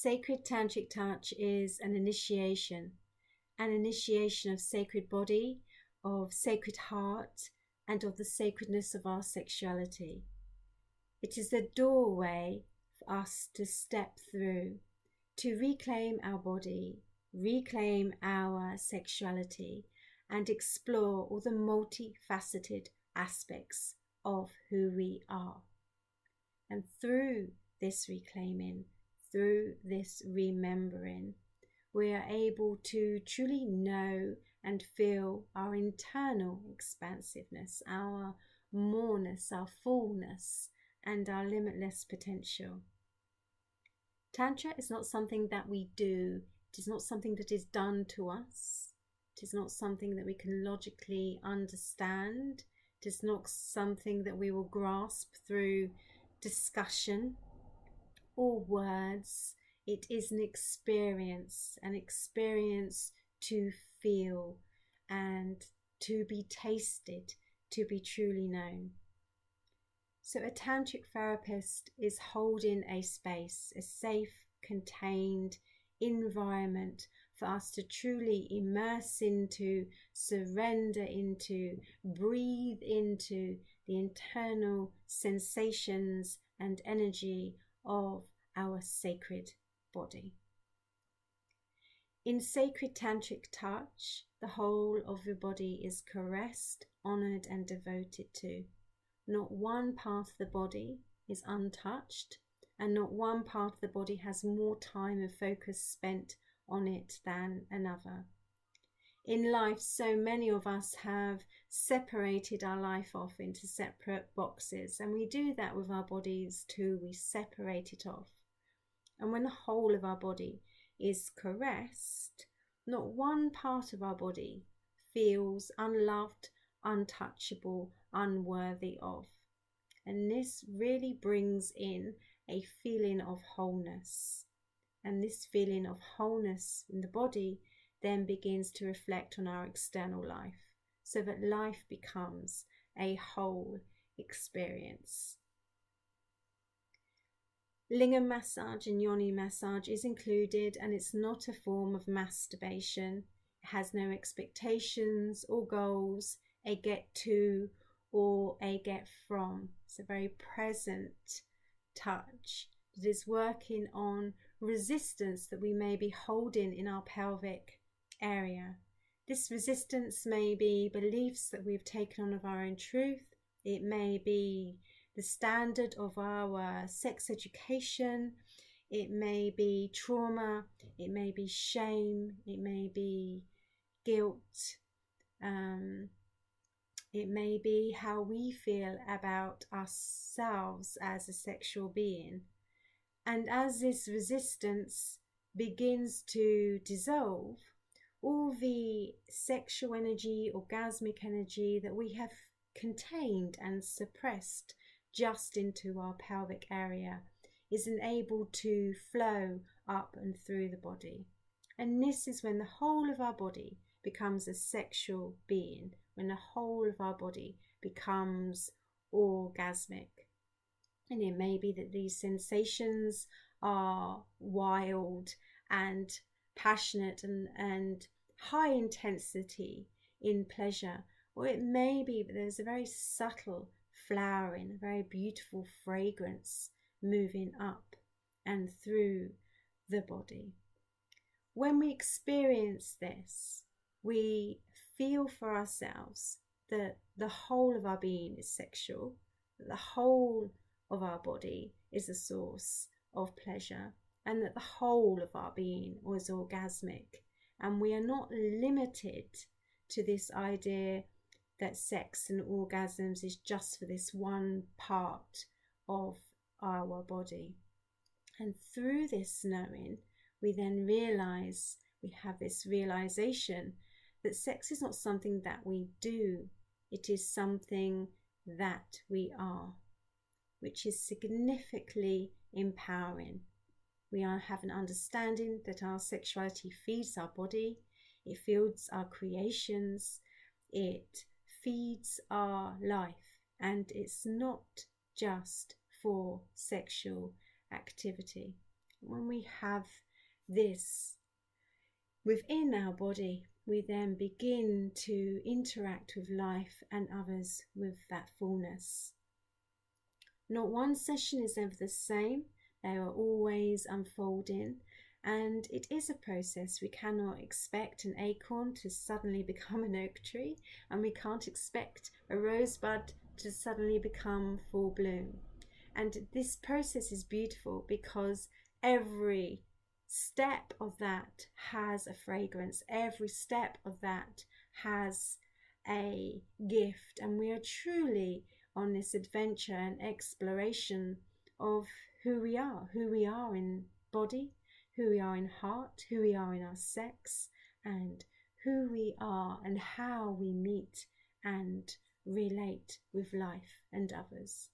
Sacred Tantric touch is an initiation of sacred body, of sacred heart, and of the sacredness of our sexuality. It is the doorway for us to step through, to reclaim our body, reclaim our sexuality, and explore all the multifaceted aspects of who we are. And through this reclaiming, through this remembering, we are able to truly know and feel our internal expansiveness, our moreness, our fullness, and our limitless potential. Tantra is not something that we do. It is not something that is done to us. It is not something that we can logically understand. It is not something that we will grasp through discussion or words. It is an experience to feel and to be tasted, to be truly known. So a tantric therapist is holding a space, a safe, contained environment for us to truly immerse into, surrender into, breathe into the internal sensations and energy of our sacred body. In sacred tantric touch, the whole of your body is caressed, honored, and devoted to. Not one part of the body is untouched, and not one part of the body has more time and focus spent on it than another. In life, so many of us have separated our life off into separate boxes, and we do that with our bodies too. We separate it off. And when the whole of our body is caressed, not one part of our body feels unloved, untouchable, unworthy of. And this really brings in a feeling of wholeness. And this feeling of wholeness in the body then begins to reflect on our external life, so that life becomes a whole experience. Lingam massage and yoni massage is included, and it's not a form of masturbation. It has no expectations or goals, a get to or a get from. It's a very present touch that is working on resistance that we may be holding in our pelvic area. This resistance may be beliefs that we've taken on of our own truth. It may be the standard of our sex education. It may be trauma. It may be shame. It may be guilt. It may be how we feel about ourselves as a sexual being. And as this resistance begins to dissolve, all the sexual energy, orgasmic energy that we have contained and suppressed just into our pelvic area is enabled to flow up and through the body. And this is when the whole of our body becomes a sexual being, when the whole of our body becomes orgasmic. And it may be that these sensations are wild and passionate and high intensity in pleasure, or it may be that there's a very subtle flowering, a very beautiful fragrance moving up and through the body. When we experience this, we feel for ourselves that the whole of our being is sexual, that the whole of our body is a source of pleasure, and that the whole of our being was orgasmic. And we are not limited to this idea that sex and orgasms is just for this one part of our body. And through this knowing, we then realize, we have this realization that sex is not something that we do, it is something that we are, which is significantly empowering. We have an understanding that our sexuality feeds our body, it feeds our creations, it feeds our life, and it's not just for sexual activity. When we have this within our body, we then begin to interact with life and others with that fullness. Not one session is ever the same. They are always unfolding, and it is a process. We cannot expect an acorn to suddenly become an oak tree, and we can't expect a rosebud to suddenly become full bloom. And this process is beautiful because every step of that has a fragrance. Every step of that has a gift, and we are truly on this adventure and exploration of who we are in body, who we are in heart, who we are in our sex, and who we are and how we meet and relate with life and others.